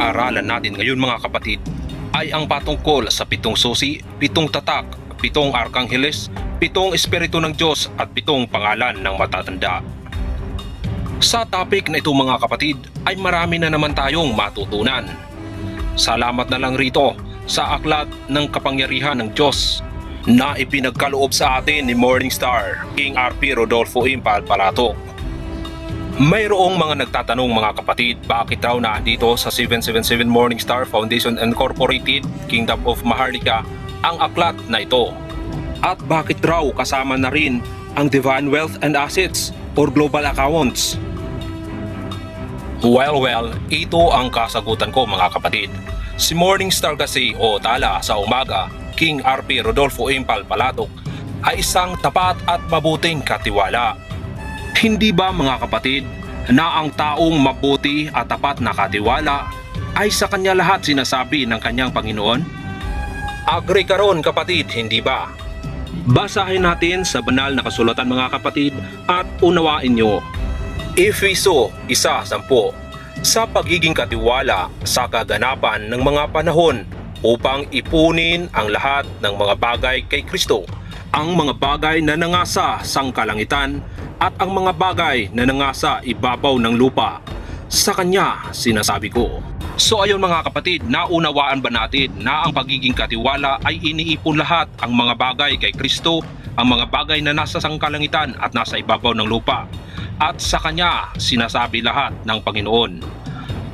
pag-aaralan natin ngayon mga kapatid ay ang patungkol sa 7 susi, 7 tatak, 7 arkangheles, 7 espiritu ng Diyos at 7 pangalan ng matatanda. Sa topic na ito mga kapatid ay marami na naman tayong matutunan. Salamat na lang rito sa aklat ng kapangyarihan ng Diyos na ipinagkaloob sa atin ni Morningstar King RP Rodolfo Impal Palatok. Mayroong mga nagtatanong mga kapatid, bakit raw naandito sa 777 Morningstar Foundation Incorporated, Kingdom of Maharlika ang aklat na ito? At bakit raw kasama na rin ang Divine Wealth and Assets or Global Accounts? Well, ito ang kasagutan ko mga kapatid. Si Morningstar kasi o tala sa umaga, King RP Rodolfo Impal Palatok ay isang tapat at mabuting katiwala. Hindi ba mga kapatid na ang taong mabuti at tapat na katiwala ay sa kanya lahat sinasabi ng kanyang Panginoon? Agree ka ron kapatid, hindi ba? Basahin natin sa banal na kasulatan mga kapatid at unawain nyo. Efeso 1:10. Sa pagiging katiwala sa kaganapan ng mga panahon upang ipunin ang lahat ng mga bagay kay Kristo, ang mga bagay na nangasa sangkalangitan at ang mga bagay na nangasa ibabaw ng lupa. Sa Kanya sinasabi ko. So ayun mga kapatid, naunawaan ba natin na ang pagiging katiwala ay iniipon lahat ang mga bagay kay Kristo, ang mga bagay na nasa sangkalangitan at nasa ibabaw ng lupa, at sa Kanya sinasabi lahat ng Panginoon.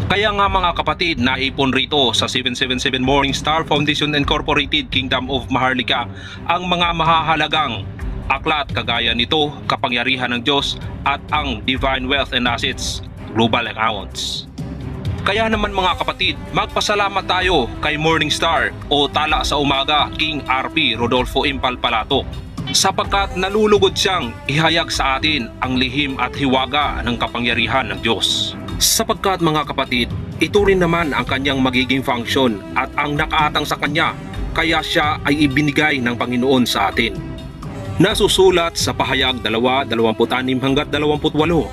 Kaya nga mga kapatid, naipon rito sa 777 Morningstar Foundation Incorporated, Kingdom of Maharlika ang mga mahahalagang aklat kagaya nito, kapangyarihan ng Diyos at ang Divine Wealth and Assets, Global Accounts. Kaya naman mga kapatid, magpasalamat tayo kay Morningstar o tala sa umaga, King RP Rodolfo Impal Palatok, sapagkat nalulugod siyang ihayag sa atin ang lihim at hiwaga ng kapangyarihan ng Diyos. Sapagkat mga kapatid, ito rin naman ang kanyang magiging function at ang nakaatang sa kanya, kaya siya ay ibinigay ng Panginoon sa atin. Nasusulat sa pahayag 2:26-28,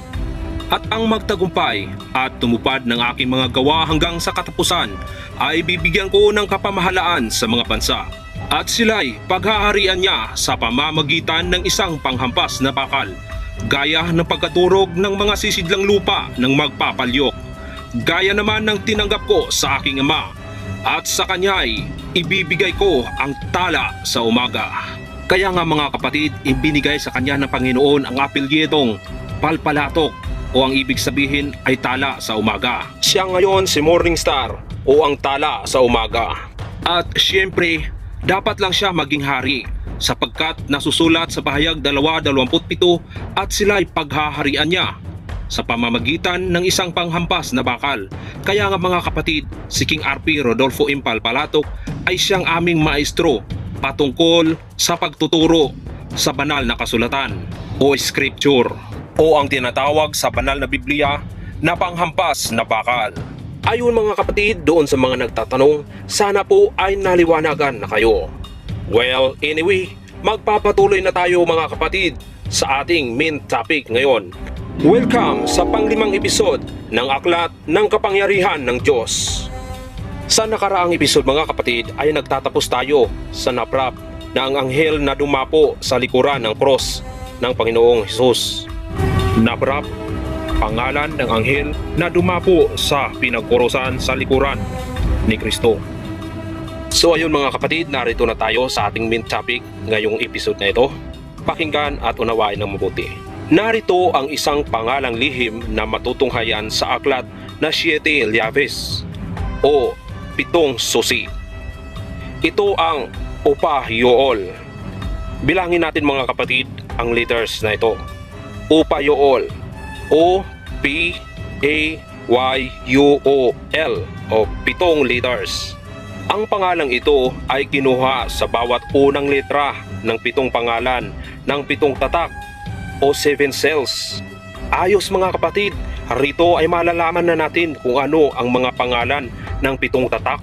at ang magtagumpay at tumupad ng aking mga gawa hanggang sa katapusan ay bibigyan ko ng kapamahalaan sa mga bansa, at sila'y paghaharian niya sa pamamagitan ng isang panghampas na bakal, gaya ng pagkadurog ng mga sisidlang lupa ng magpapalyok, gaya naman ng tinanggap ko sa aking Ama, at sa Kanya'y ibibigay ko ang tala sa umaga. Kaya nga mga kapatid, ibinigay sa Kanya ng Panginoon ang apelyedong Palpalatok o ang ibig sabihin ay tala sa umaga. Siya ngayon si Morningstar o ang tala sa umaga. At siyempre, dapat lang siya maging hari sapagkat nasusulat sa pahayag 2:27 at sila'y paghaharian niya sa pamamagitan ng isang panghampas na bakal. Kaya nga mga kapatid, si King RP Rodolfo Impal Palatok ay siyang aming maestro patungkol sa pagtuturo sa banal na kasulatan o scripture o ang tinatawag sa banal na Biblia na panghampas na bakal. Ayun mga kapatid, doon sa mga nagtatanong, sana po ay naliwanagan na kayo. Well, anyway, magpapatuloy na tayo mga kapatid sa ating main topic ngayon. Welcome sa pang-5 episode ng Aklat ng Kapangyarihan ng Diyos. Sa nakaraang episode mga kapatid ay nagtatapos tayo sa naprap na ang anghel na dumapo sa likuran ng cross ng Panginoong Hesus. Naprap, pangalan ng anghel na dumapo sa pinagkurusan sa likuran ni Kristo. So ayun mga kapatid, narito na tayo sa ating main topic ngayong episode na ito. Pakinggan at unawain ng mabuti. Narito ang isang pangalang lihim na matutunghayan sa aklat na 7 Llaves o 7 susi. Ito ang Upayool. Bilangin natin mga kapatid ang letters na ito. Upayool, O-P-A-Y-U-O-L o 7 letters. Ang pangalang ito ay kinuha sa bawat unang letra ng 7 pangalan ng 7 tatak o 7 cells. Ayos mga kapatid, rito ay malalaman na natin kung ano ang mga pangalan ng 7 tatak.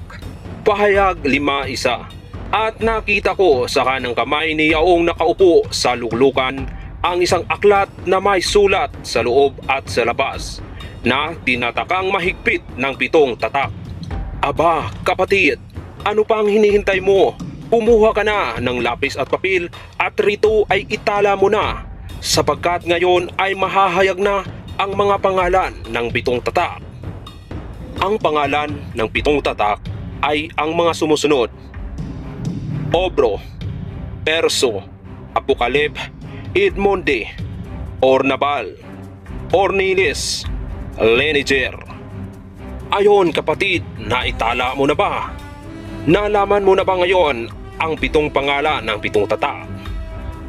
Pahayag 5:1. At nakita ko sa kanang kamay ni Yaong nakaupo sa luklukan ang isang aklat na may sulat sa loob at sa labas na tinatakang mahigpit ng 7 tatak. Aba, kapatid, ano pang hinihintay mo? Kumuha ka na ng lapis at papel at rito ay itala mo na, sapagkat ngayon ay mahahayag na ang mga pangalan ng 7 tatak. Ang pangalan ng 7 tatak ay ang mga sumusunod: Obro, Perso, Apokalip, Idmonde, Ornabal, Ornilis, Leniger. Ayon kapatid, naitala mo na ba? Nalaman mo na ba ngayon ang 7 pangalan ng 7 tatak?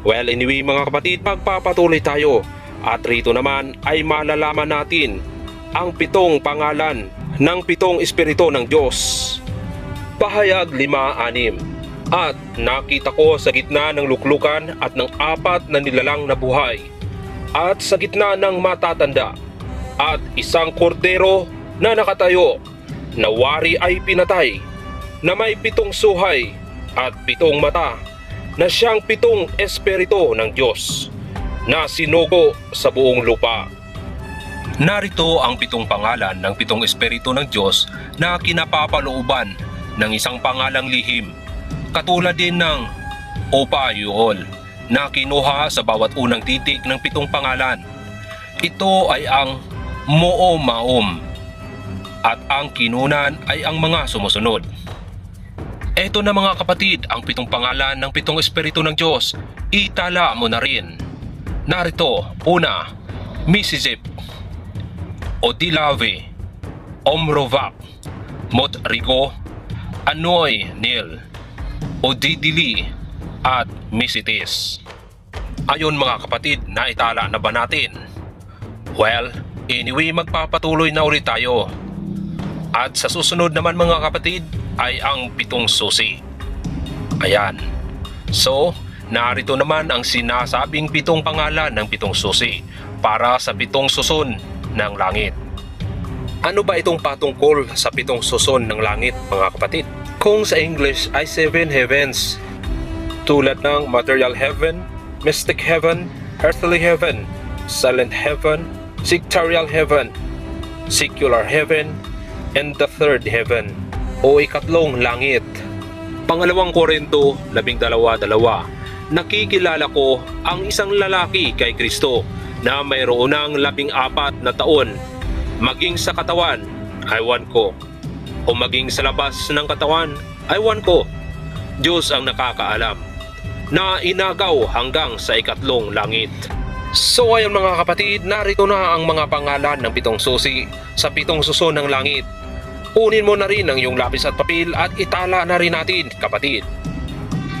Well, anyway mga kapatid, magpapatuloy tayo at rito naman ay malalaman natin ang 7 pangalan ng 7 Espiritu ng Diyos. Pahayag 5:6. At nakita ko sa gitna ng luklukan at ng 4 na nilalang na buhay, at sa gitna ng matatanda, at isang kordero na nakatayo, na wari ay pinatay, na may 7 suhay at 7 mata, na siyang 7 Espiritu ng Diyos, na sinugo sa buong lupa. Narito ang 7 pangalan ng 7 Espiritu ng Diyos na kinapapalooban ng isang pangalang lihim, katulad din ng Opayuol na kinuha sa bawat unang titik ng 7 pangalan. Ito ay ang Moomaum, at ang kinunan ay ang mga sumusunod. Eto na mga kapatid, ang 7 pangalan ng 7 Espiritu ng Diyos. Itala mo na rin. Narito, una, Misizip, Odilave, Omrovak, Motrigo, Anoy Nil, Odidili, at Misitis. Ayon mga kapatid, naitala na ba natin? Well, anyway, magpapatuloy na ulit tayo. At sa susunod naman mga kapatid ay ang 7 susi. Ayan. So, narito naman ang sinasabing 7 pangalan ng 7 susi para sa 7 suson ng langit. Ano ba itong patungkol sa 7 suson ng langit mga kapatid? Kung sa English ay 7 heavens, tulad ng material heaven, mystic heaven, earthly heaven, silent heaven, sectarial heaven, secular heaven, and the 3rd heaven o ikatlong langit. Pangalawang Korinto 12:2. Nakikilala ko ang isang lalaki kay Kristo na mayroon ng 14 na taon, maging sa katawan, aywan ko, o maging sa labas ng katawan, aywan ko. Diyos ang nakakaalam, na inagaw hanggang sa ikatlong langit. So ayon mga kapatid, narito na ang mga pangalan ng 7 susi sa 7 suson ng langit. Kunin mo na rin ang iyong lapis at papel at itala na rin natin kapatid.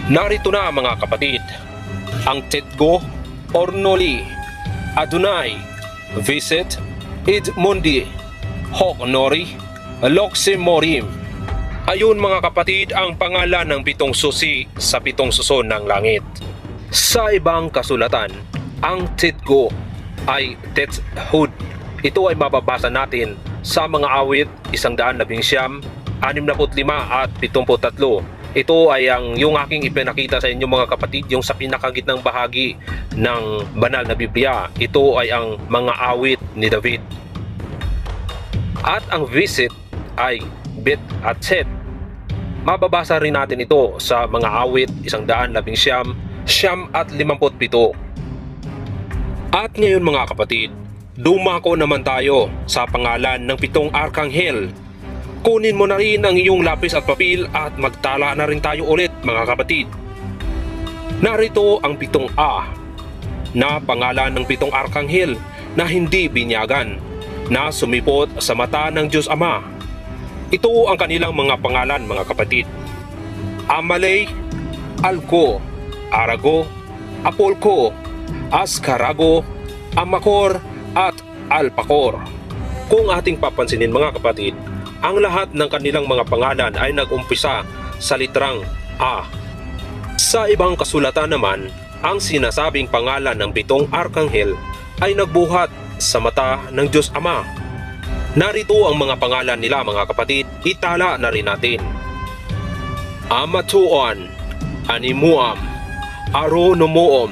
Narito na mga kapatid, ang Tetgo, Ornoli, Adonai, Visit, Idmundi, Hoknori, Loximorim. Ayun mga kapatid ang pangalan ng 7 susi sa 7 suson ng langit. Sa ibang kasulatan, ang Tetgo ay Tethud. Ito ay mababasa natin sa mga awit 119, 65 at 73. Ito ay yung aking ipinakita sa inyo mga kapatid, yung sa pinakagitnang bahagi ng banal na Biblia. Ito ay ang mga awit ni David. At ang Visit ay Bet at Set. Mababasa rin natin ito sa mga awit 119, 65 at 57. At ngayon mga kapatid, dumako naman tayo sa pangalan ng 7 arkanghel. Kunin mo na rin ang iyong lapis at papel at magtala na rin tayo ulit mga kapatid. Narito ang 7 na pangalan ng 7 arkanghel na hindi binyagan, na sumipot sa mata ng Diyos Ama. Ito ang kanilang mga pangalan mga kapatid: Amalei, Alko, Arago, Apolko, Askarago, Amakor, at Alpakor. Kung ating papansinin mga kapatid, ang lahat ng kanilang mga pangalan ay nag-umpisa sa litrang A. Sa ibang kasulatan naman, ang sinasabing pangalan ng 7 arkanghel ay nagbuhat sa mata ng Diyos Ama. Narito ang mga pangalan nila mga kapatid, itala na rin natin: Amatuon, Animuam, Aronomoom,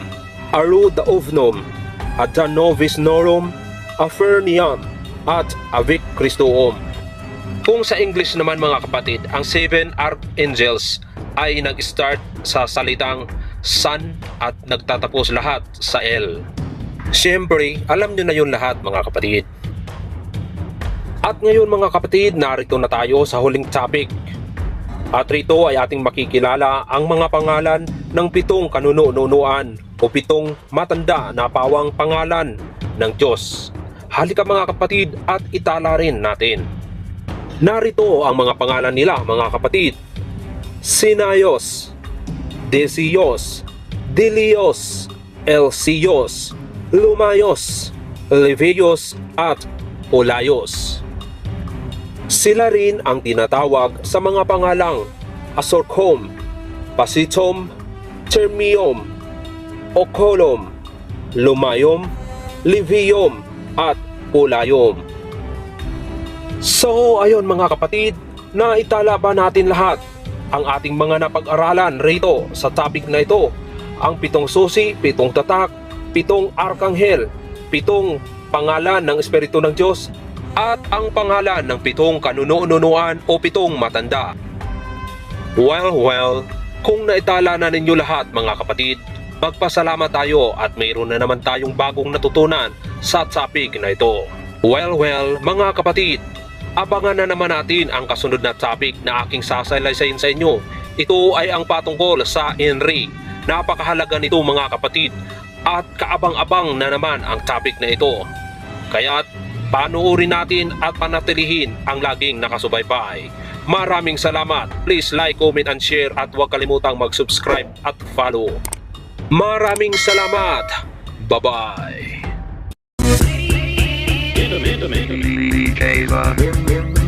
Arudaovnom, Adanovis Norum, Aferniam, at Avik Christoom. Kung sa English naman mga kapatid, ang 7 archangels ay nag-start sa salitang Sun at nagtatapos lahat sa L. Siyempre, alam nyo na yun lahat mga kapatid. At ngayon mga kapatid, narito na tayo sa huling topic. At rito ay ating makikilala ang mga pangalan ng 7 kanununuan o 7 matanda na pawang pangalan ng Diyos. Halika mga kapatid at itala rin natin. Narito ang mga pangalan nila mga kapatid. Sinaios, Desios, Dilios, Elsios, Lumayos, Levios at Ulayos. Sila rin ang tinatawag sa mga pangalang Asorcom, Pasitom, Termium, Okolom, Lumayom, Livium at Ulayom. So ayun mga kapatid, naitala ba natin lahat ang ating mga napag-aralan rito sa topic na ito? Ang 7 susi, 7 tatak, 7 arkanghel, 7 pangalan ng Espiritu ng Diyos, at ang pangalan ng 7 kanununuan o 7 matanda. Well, kung naitala na ninyo lahat mga kapatid, magpasalamat tayo at mayroon na naman tayong bagong natutunan sa topic na ito. Well, mga kapatid, abangan na naman natin ang kasunod na topic na aking sasalaysayin sa inyo. Ito ay ang patungkol sa Henry. Napakahalaga nito mga kapatid at kaabang-abang na naman ang topic na ito. Kaya't panoorin natin at panatilihin ang laging nakasubaybay. Maraming salamat. Please like, comment and share at huwag kalimutang mag-subscribe at follow. Maraming salamat. Bye-bye. DJ Love.